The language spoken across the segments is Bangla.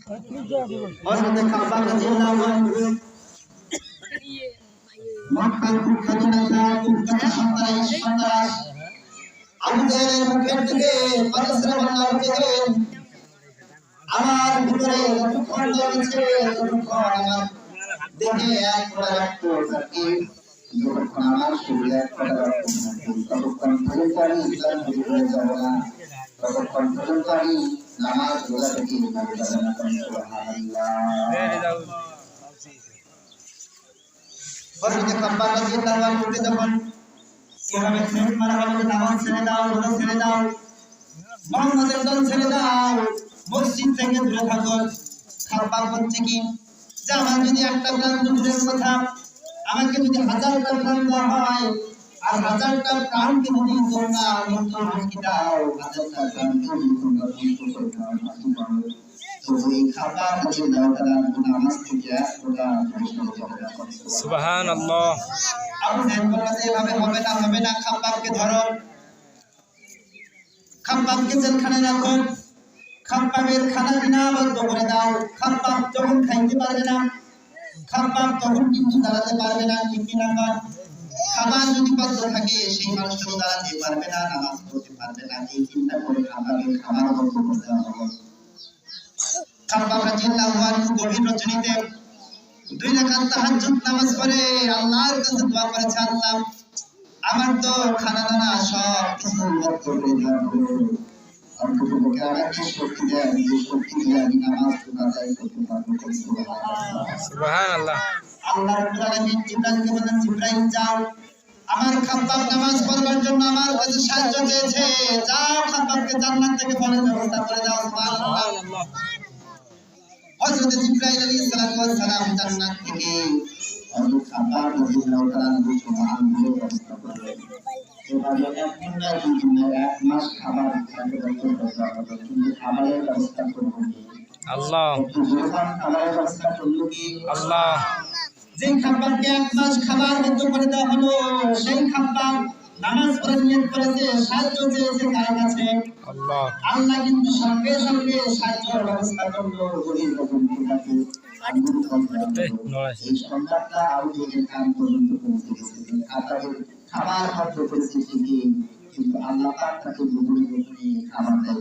হযরত খাব্বাব রাদিয়াল্লাহু আনহু মক্কার কুখ্যাত নেতা কুখ্যাত সন্ত্রাস আবু জাহেলের মুখের দিকে পারস্পর বাংলার দিকে আমার ভিতরে যতক্ষণ রয়েছে ততক্ষণ আমার দেখে এক ফোঁটা রক্ত থাকে যতক্ষণ আমার শরীরে এক ফোঁটা রক্ত থাকে ততক্ষণ পর্যন্ত আমি ইসলাম থেকে ঘুরে যাব না ততক্ষণ পর্যন্ত আমি নামাজ রোজা থেকে ঘুরে যাব না। সুবহানাল্লাহ। হযরত খাব্বাব রাদিয়াল্লাহু আনহু যখন এভাবে ফেরত মারা হলো, নামাজ ছেড়ে দাও, রোজা ছেড়ে দাও, মুহাম্মাদের দল ছেড়ে দাও, মসজিদ থেকে দূরে থাকো। খাব্বাব বলছে কি যে আমার যদি একটা প্রাণ দূরের কথা, আমাকে যদি 1000টা প্রাণ দেওয়া হয় আর 1000টা প্রাণকে যদি তোমরা মৃত্যুর হুমকি দাও, 1000টা প্রাণকে যদি তোমরা মৃত্যু করে দাও, তো এই খাব্বাব রাদিয়াল্লাহু তাআলা নামাজ থেকে ওটা সুবহানাল্লাহ। আবু জাহেল বলল এভাবে হবে না, খাব্বাবকে ধরো, খাব্বাবকে জেলখানায় রাখো, খাব্বাবের খানা পিনা বন্ধ করে দাও। খাব্বাব যখন খাইতে পারবে না, খাব্বাব তখন কিন্তু দাঁড়াতে পারবে না, ঠিক কিনা? খাবার যদি বন্ধ থাকে সেই মানুষটাও দাঁড়াতে পারবে না, নামাজ পড়তে পারবে না। এই চিন্তা করে খাব্বাবের খাবার বন্ধ করে দেওয়া হলো। খাব্বাব রাদিয়াল্লাহু আনহু গভীর রজনীতে 2 রাকাত তাহাজ্জুদ নামাজ পড়ে আল্লাহর কাছে দোয়া করেছে, আল্লাহ আমার তো খানা দানা সব কিছু বন্ধ করে দাও, অন্ততপক্ষে আমাকে শক্তি দেয়, এই শক্তি দিয়ে আমি নামাজ আদায় করতে পারবো। সুবহানাল্লাহ। আল্লাহ রাব্বুল আলামিন জিবরাইলকে বলেন, জিবরাইল যাও, আমার খাব্বাব নামাজ পড়বার জন্য আমার কাছে সাহায্য চেয়েছে, যাও খাব্বাবকে জান্নাত থেকে ফলের ব্যবস্থা করে দাও। সুবহানাল্লাহ। হযরত জিবরাইল আলাইহিস সালাম জান্নাত থেকে হযরত খাব্বাব রাদিয়াল্লাহু তাআলা সুবহানাল্লাহ ব্যবস্থা করলেন। এভাবে এক মাস খাবার কিন্তু খাবারের ব্যবস্থা করবো আল্লাহ। খাবারের ব্যবস্থা করলো কি আল্লাহ। যে খাব্বাবকে 1 মাস খাবার বন্ধ করে দেওয়া হলো, সেই খাব্বাব নামাজ পড়ে নিয়ত করেছে, সাহায্য চেয়েছে কার কাছে? আল্লাহ। আল্লাহ কিন্তু সঙ্গে সঙ্গে সাহায্যের ব্যবস্থা করলো। গরিব লোককে এই সংবাদটা আবু জাহেলের কান পর্যন্ত পৌঁছে গেছে। খাবার খাদ্য পেয়েছে ঠিকই, কিন্তু আল্লাহ পাক তাকে দুপুরে খাবার দেয়।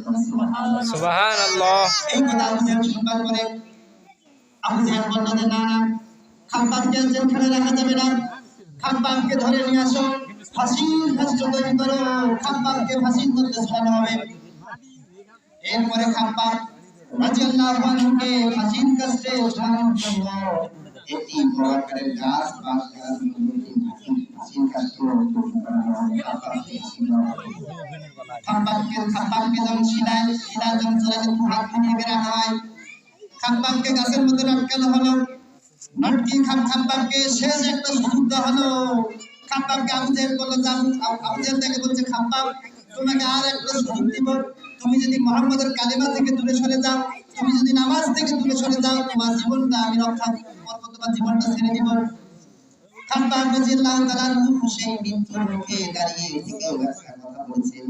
সুবহানাল্লাহ। এই কথা আবু জাহেল সংবাদ করে আবু জাহেল বলল যে না, খাব্বাবকে জেলখানায় রাখা যাবে না, খাব্বাবকে ধরে নিয়ে আসো, ফাঁসির কাস্ট তৈরি করো, খাব্বাবকে ফাঁসির মধ্যে ঝুলানো হবে। এরপরে খাব্বাব রাদিয়াল্লাহু আনহুকে ফাঁসির কাস্টে ঝুলানোর জন্য একটি বড়াকারের গাছ বাঁশ গাছ ফাঁসির কাস্টে তৈরি করা হয়। খাব্বাবকে যখন শিলায় যখন চলাচল হাত নিয়ে বের হয়, খাব্বাবকে গাছের মধ্যে আটকানো হলো। নটকি খাব্বাবকে শেষ একটা সুযোগ দেওয়া হলো। খাব্বাবকে আবু জাহেল বলল, আবু জাহেল তাকে বলছে, খাব্বাব তোমাকে আর একটা সুযোগ দিব, তুমি যদি মুহাম্মাদের কালিমা থেকে দূরে সরে যাও, তুমি যদি নামাজ থেকে দূরে সরে যাও, তোমার জীবনটা আমি রক্ষা করব, তোমার জীবনটা ছেড়ে দিব। খাব্বাব রাদিয়াল্লাহু তাআলা সেই মৃত্যুর মুখে দাঁড়িয়ে থেকে একটা কথা বলছেন,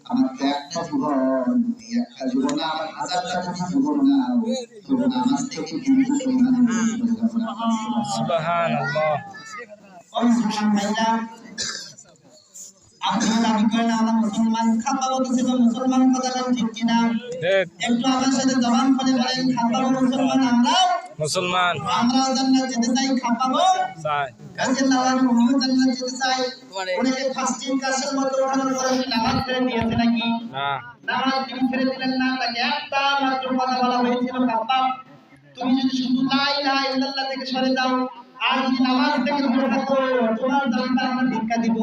আমার তো একটা জীবন, এই একটা জীবন না, আমার 1000টা যদি জীবন না, তবু নামাজ থেকে কিন্তু সুবহানাল্লাহ। আপনি দাবি করেন আমরা মুসলমান, খাব্বাব ছিল মুসলমান, কথাটা ঠিক কিনা? একটু আমার সাথে জবান করে বলেন, খাব্বাব মুসলমান, মুসলমান, আমরাও জান্নাত যেতে চাই, খাব্বাবও চাই, রাদিয়াল্লাহু আনহু জান্নাত যেতে চাই। ওনাকে ফাস্টিং কাশের মতো ওঠানোর পরে নামাজ ছেড়ে দিয়েছে নাকি? না, নামাজ তিনি ছেড়ে দিলেন না। তাকে একটা মাত্র কথা বলা হয়েছিল, খাব্বাব তুমি যদি শুধু লা ইলাহা ইল্লাল্লাহ থেকে সরে যাও আর যদি নামাজ থেকে দূরে থাকো, তোমার জানটা আমরা ভিক্ষা দিব।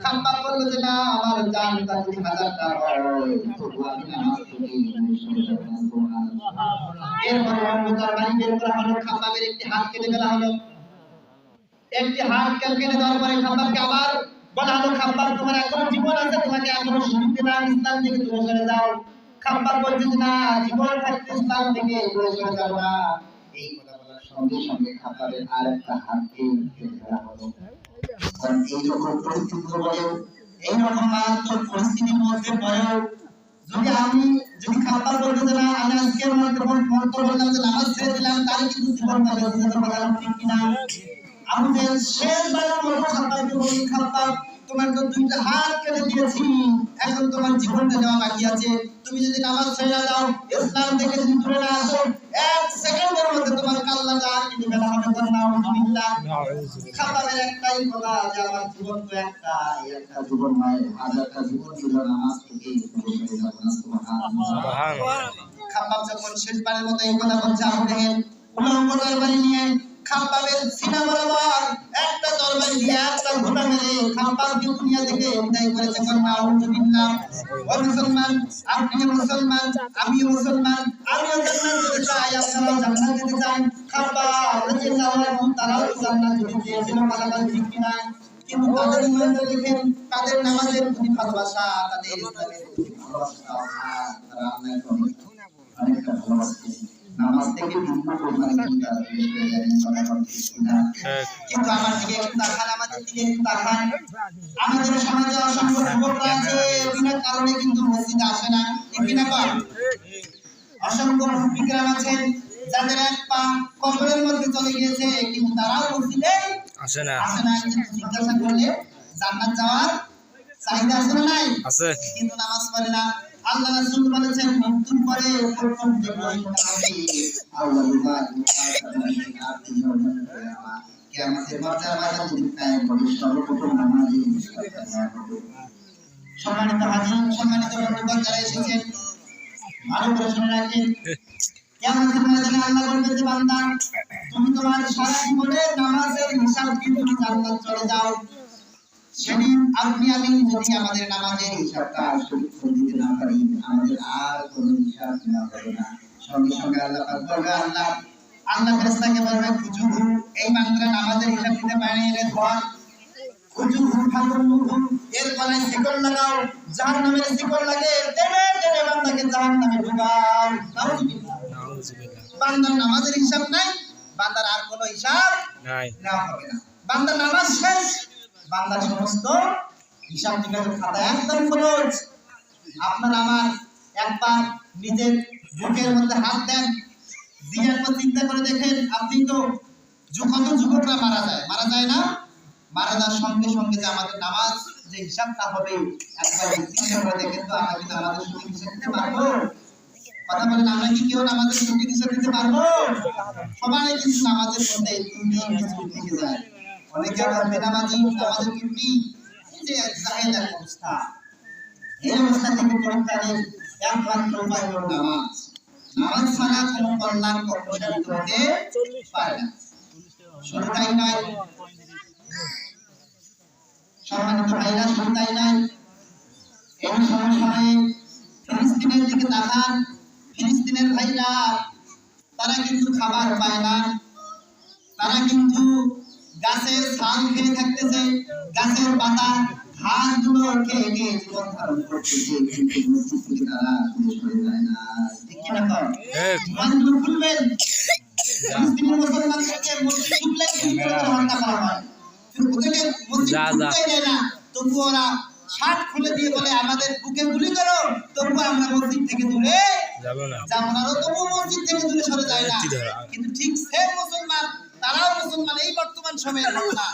খাব্বাব বলল যে না, আমার জানটা যদি 1000টা হয় তবু আমি নামাজ থেকে সরে যাব না। সুবহানাল্লাহ। এরপর মুতার বাড়ি বের করা হলো, খাব্বাবের একটি হাত কেটে ফেলা হলো। একটি হাত কেটে দেওয়ার পরে খাব্বাবকে আবার বলা হলো, খাব্বাব তোমার এখনো জীবন আছে, তোমাকে এখনো সুযোগ দিলাম, ইসলাম থেকে দূরে সরে যাও। খাব্বাব বলছে যে না, জীবন থাকতে ইসলাম থেকে দূরে সরে যাব না। এই কথা বলার সঙ্গে সঙ্গে খাব্বাবের আরেকটা হাতকে কেটে ফেলা হলো। কারণ এইরকম পরিস্থিতি পরেও, এইরকম মারাত্মক পরিস্থিতির মধ্যে পরেও যদি খাব্বাব বলতে না আমি আজকের মন্ত্র বললাম যে নামাজ ছেড়ে দিলাম তাই কিন্তু জীবনটা বেঁচে যেতে পারলাম ঠিক কিনা আমি যে শেষবারের মতো খাতাকে বলি খাতা তোমার তো দুইটা হাত কেটে দিয়েছি এখন তোমার জীবনটা যাওয়া বাকি আছে তুমি যদি নামাজ ছেড়ে দাও ইসলাম থেকে যদি দূরে না আসো এক সেকেন্ডের মধ্যে তোমার কাল্লাটা কেটে ফেলা হবে নাউজুবিল্লাহ খাতার একটাই কথা যে আমার জীবন তো একটা জীবন নয় হাজারটা জীবন ছিল নামাজ থেকে দূরে সরে যাবো না সুবহানাল্লাহ সুবহানাল্লাহ খাব্বাব যখন শেষবারের মতো এই কথা বলছে আবু জেহেল উলঙ্গ তরবারি নিয়ে খাব্বাবের সিনা বরাবর একটা তরবারি দিয়ে একটা ঘোড়া মেরে খাব্বাবকে দুনিয়া থেকে বিদায় করেছে নাউজুবিল্লাহ ও মুসলমান আপনি মুসলমান আমিও মুসলমান আমিও জান্নাত যেতে চাই আপনারাও জান্নাত যেতে চান খাব্বাব রাদিয়াল্লাহু আনহু তারাও জান্নাত যেতে চেয়েছিল মালাকাল ঠিক কিনা কিন্তু তাদের ইমানটা দেখেন তাদের নামাজের প্রতি ভালোবাসা তাদের ইসলামের প্রতি ভালোবাসা তারা আল্লাহকে অনেকটা ভালোবাসে নামাজ থেকে বিভিন্ন পরিমাণে চিন্তা বেশ হয়ে যায় কিন্তু আমার দিকে একটু তাকান আমাদের দিকে একটু তাকান আমাদের সমাজে অসংখ্য যুবকরা আছে বিনা কারণে কিন্তু মসজিদে আসে না ঠিক না কর অসংখ্য মুফতিকরাম আছেন যাদের এক পা কবরের মধ্যে চলে গিয়েছে কিন্তু তারাও মসজিদে আসে না কিন্তু জিজ্ঞাসা করলে জান্নাত যাওয়ার চাহিদা আছে না নাই আছে কিন্তু নামাজ পড়ে না আল্লাহ রাসূল বলেছেন মৃত্যুর পরে প্রথম যে প্রশ্নটা হবে আল্লাহুম্মা কিয়ামতের মর্যাদা যদি কায়েম হবে সর্বপ্রথম নামাজই সম্মানিত হাজির সম্মানিত বন্ধুগণ যারা এসেছেন ভালো করে শুনে রাখেন কিয়ামতের ময়দানে আল্লাহ বলবে যে বান্দা তুমি তোমার সারা জীবনের নামাজের হিসাব দিয়ে তুমি জান্নাত চলে যাও সেদিন আপনি আমি যদি আমাদের নামাজের হিসাবটা সঠিক করে দিতে না পারি আমাদের আর কোনো হিসাব নেওয়া হবে না সঙ্গে সঙ্গে আল্লাহ পাক বলবে আল্লাহ ফেরেশতাকে বলবে খুজুহু এই বান্দা নামাজের হিসাব দিতে পারে রে ধর খুজুহু ফাকুহু এর গলায় শিকল লাগাও জাহান্নামের শিকল লাগে টেনে টেনে বান্দাকে জাহান্নামে ঢুকাও নাউজুবিল্লাহ বান্দার নামাজের হিসাব নাই বান্দার আর কোনো হিসাব নাই নেওয়া হবে না বান্দার নামাজ শেষ বান্দার সমস্ত হিসাব নিকাশের খাতা একদম খরচ আপনার আমার একবার নিজের বুকের মধ্যে হাত দেন দিয়ে একবার চিন্তা করে দেখেন আপনি তো কত যুবকরা মারা যায় না মারা যাওয়ার সঙ্গে সঙ্গে যে আমাদের নামাজ যে হিসাবটা হবে একবার চিন্তা করে দেখেন তো আমরা কি আমাদের সঠিক হিসাব দিতে পারবো কথা বলেন আমরা কি কেউ আমাদের সঠিক হিসাব দিতে পারবো সবাই কিন্তু নামাজের মধ্যে কিছু থেকে যায় অনেকে আবার বেনামাজি আমাদের কিন্তু যে জাহেল অবস্থা এই অবস্থা থেকে পরিত্রাণের একমাত্র উপায় হলো নামাজ ছাড়া কোনো কল্যাণ কখনো হতে পারে না শুরুটাই নয় সম্মানিত ভাইরা শুরুটাই নয় এই সময়ে ফিলিস্তিনের দিকে তাকান ফিলিস্তিনের ভাইরা তারা কিন্তু খাবার পায় না তারা কিন্তু গাছের ছাল খেয়ে থাকতেছে গাছের পাতা ঘাসগুলো খেয়ে খেয়ে জীবন ধারণ করতেছে কিন্তু মসজিদ থেকে তারা সরে যায় না ঠিক কিনা কর মসজিদ খুলবেন ফিলিস্তিনের মুসলমানদেরকে মসজিদ খুললে হত্যা করা হয় ওদেরকে মসজিদ খুলতে দেয় না তবু ওরা শার্ট খুলে দিয়ে বলে আমাদের বুকে গুলি করো তবু আমরা মসজিদ থেকে দূরে যাব না তবু মসজিদ থেকে দূরে সরে যায় না কিন্তু ঠিক সেম মুসলমান তারাও মুসলমান এই বর্তমান সময়ের ঘটনা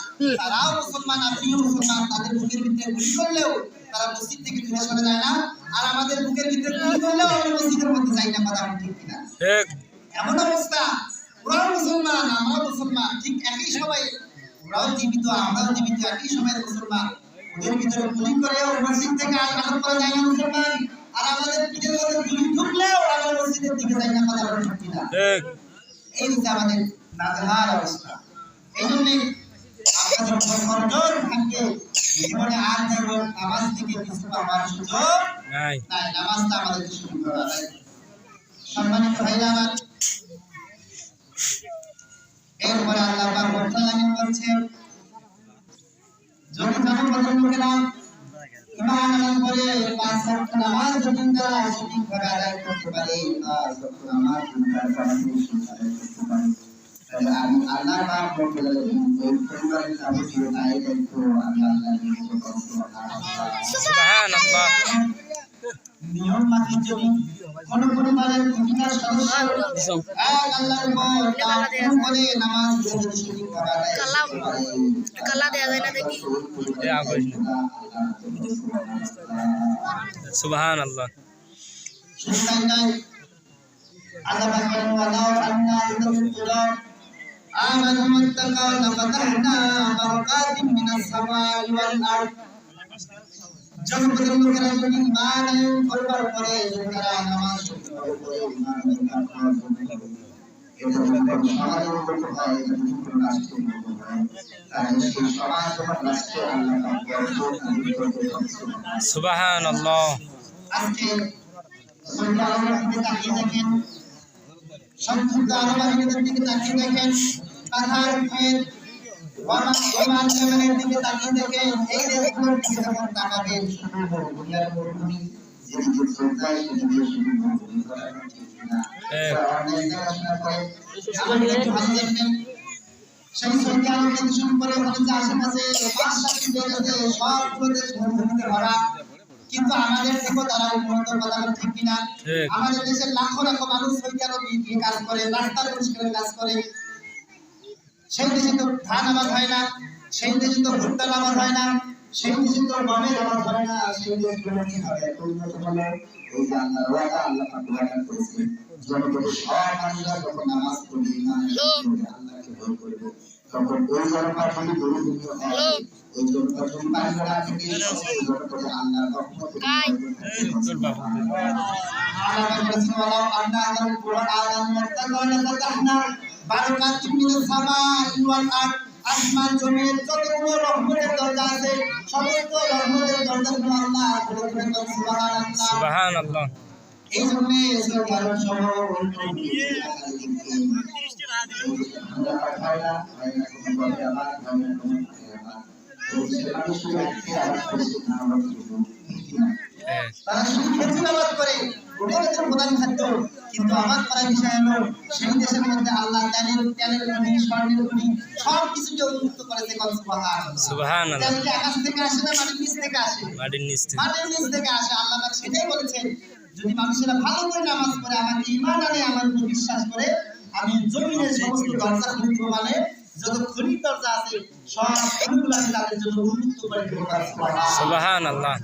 তারাও মুসলমান আপনিও মুসলমান তাদের বুকের ভিতরে গুলি করলেও তারা মসজিদ থেকে দূরে সরে যায় না আর আমাদের বুকের ভিতরে গুলি করলেও আমরা মসজিদের মধ্যে যাই না কথা ঠিক কিনা এমন অবস্থা ওরাও মুসলমান আমরাও মুসলমান ঠিক একই সময়ে ওরাও জীবিত আমরাও জীবিত একই সময়ের মুসলমান ওদের ভিতরে গুলি করেও মসজিদ থেকে আলোচনা করা যায় না মুসলমান আর আমাদের পিঠের মধ্যে গুলি ঢুকলেও আমরা মসজিদের দিকে যাই না কথা ঠিক কিনা এই হচ্ছে আমাদের নাজেহাল অবস্থা এই জন্য আপনাদের খরচ থাকে জীবনে আর যেন নামাজ থেকে কিছু পাওয়ার সুযোগ নাই নামাজটা আমাদের শুরু করা যায় সম্মানিত ভাইরা আমার এরপরে আল্লাহ পাক বর্তমানে বলছেন যদি জনপ্রজন লোকেরা ইমান আনয়ন করে 5 ওয়াক্ত নামাজ যদি তারা সঠিকভাবে আদায় করতে পারে 5 ওয়াক্ত নামাজ তারা সঠিকভাবে করতে পারে আমি আল্লাহ পাক বলতে এই পরিবারের যাবতীয় দায় দায়িত্ব আমি আল্লাহর নিকট করব সুবহানাল্লাহ সুবহানাল্লাহ নিয়ম মাফিক যদি কোন পরিবারের ভূমিকার সদস্য এক আল্লাহর উপর তাওয়াক্কুল করে নামাজ সঠিকভাবে আদায় করতে পারে। কালা দেয়া যায় না দেখি সুবহান আল্লাহ শুধু তাই নয়, আল্লাহ পাক বলেন, ওয়ালাউ আন্না আহলাল কুরা আমানু ওয়াত্তাকাউ লাফাতাহনা বারাকাতিম মিনাস সামাই ওয়াল আরদ। জগতের লোকেরা যদি ঈমান আনয়ন করবার পরে যদি তারা নামাজ সঠিকভাবে পড়ে ঈমান আনয়ন করার জন্য এটা যদি কোনো সমাজের উপকার হয়, এটা যদি কোনো রাষ্ট্রের উপকার হয়, তাহলে সেই সমাজ এবং রাষ্ট্রে আল্লাহ পাক বরকত নাযিল করতে সক্ষম। সুবহান আল্লাহ আজকে সৌদি আরবের দিকে তাকিয়ে দেখেন, সংযুক্ত আরব আমিরাতের দিকে তাকিয়ে দেখেন, কাতার, কুয়েত, ওমান, ইয়েমেনের দিকে তাকিয়ে দেখেন, এই দেশগুলোর দিকে যখন তাকাবেন শুধু দুনিয়ার মরুভূমি, যেদিকে চোখ যায় সেদিকে শুধু মরুভূমি করা ঠিক না। অনেক দেখাশোনা করে আমাদের একটু ভালো দেখবেন, সেই সৌদি আরব থেকে শুরু করে ওখানে যে আশেপাশে ৫-৭টি দেশ আছে, সবগুলো দেশ মরুভূমিতে ভরা। কিন্তু আমাদের থেকেও তারা উন্নত, কথা ঠিক কিনা? আমাদের দেশের লাখো লাখো মানুষ সৌদি আরবে গিয়ে কাজ করে, রাস্তার পরিষ্কারের কাজ করে। সেই দেশে তো ধান আবাদ হয় না, সেই দেশে তো ভুট্টার আবাদ হয় না, সেই দেশে তো গমের আবাদ হয় না। সেই দেশগুলো কি হবে? উন্নত হলো এই যে আল্লাহর ওয়াদা, আল্লাহ পাক ওয়াদা করেছে, জনগণের সব মানুষরা যখন নামাজ পড়বে, ঈমান আনবে, আল্লাহকে ভয় করবে, তখন ওই জনগণ যদি দরিদ্র হয়, ওই জনগণ যদি পানিরা থেকে এই জনগণে আল্লাহর রহমত আল্লাহ বলেছেন, ওয়ালাউ আন্না আহলাল কুরআন আমানু ওয়াত্তাকাউ লাফাতাহনা বারাকাতিম মিনাস সামাই ওয়াল আরদ। আসমান জমিনের যতগুলো রহমতের দরজা আছে, সমস্ত রহমতের দরজাগুলো আল্লাহ খুলে দিবেন। সুবহানাল্লাহ সুবহানাল্লাহ এই জন্য সৌদি আরব সহ অন্য আমরা পাঠাইলা ভাইরা কোনো বলে আবার ভাইরা কোনো আবার ওই মানুষের একটি আবার করছে না, আমরা কি না, তারা শুধু খেজুর আবাদ করে, ওটাই হচ্ছে প্রধান খাদ্য। কিন্তু আবাদ করার বিষয় হলো সেই দেশের মধ্যে আল্লাহ তেলের খনি, স্বর্ণের খনি সব কিছুকে উন্মুক্ত করেছে। সুবহানাল্লাহ তেল কি আকাশ থেকে আসে না মাটির নিচ থেকে আসে? মাটির নিচ থেকে। মাটির নিচ থেকে আসে। আল্লাহ পাক সেটাই বলেছেন, যদি মানুষেরা ভালো করে নামাজ পড়ে, আমাকে ঈমান আনে, আমার উপর বিশ্বাস করে, আমি জমিনের সমস্ত দরজা খুলে দেব, মানে যত খনির দরজা আছে সব খনিগুলো আমি তাদের জন্য উন্মুক্ত করে দেব। সুবহানাল্লাহ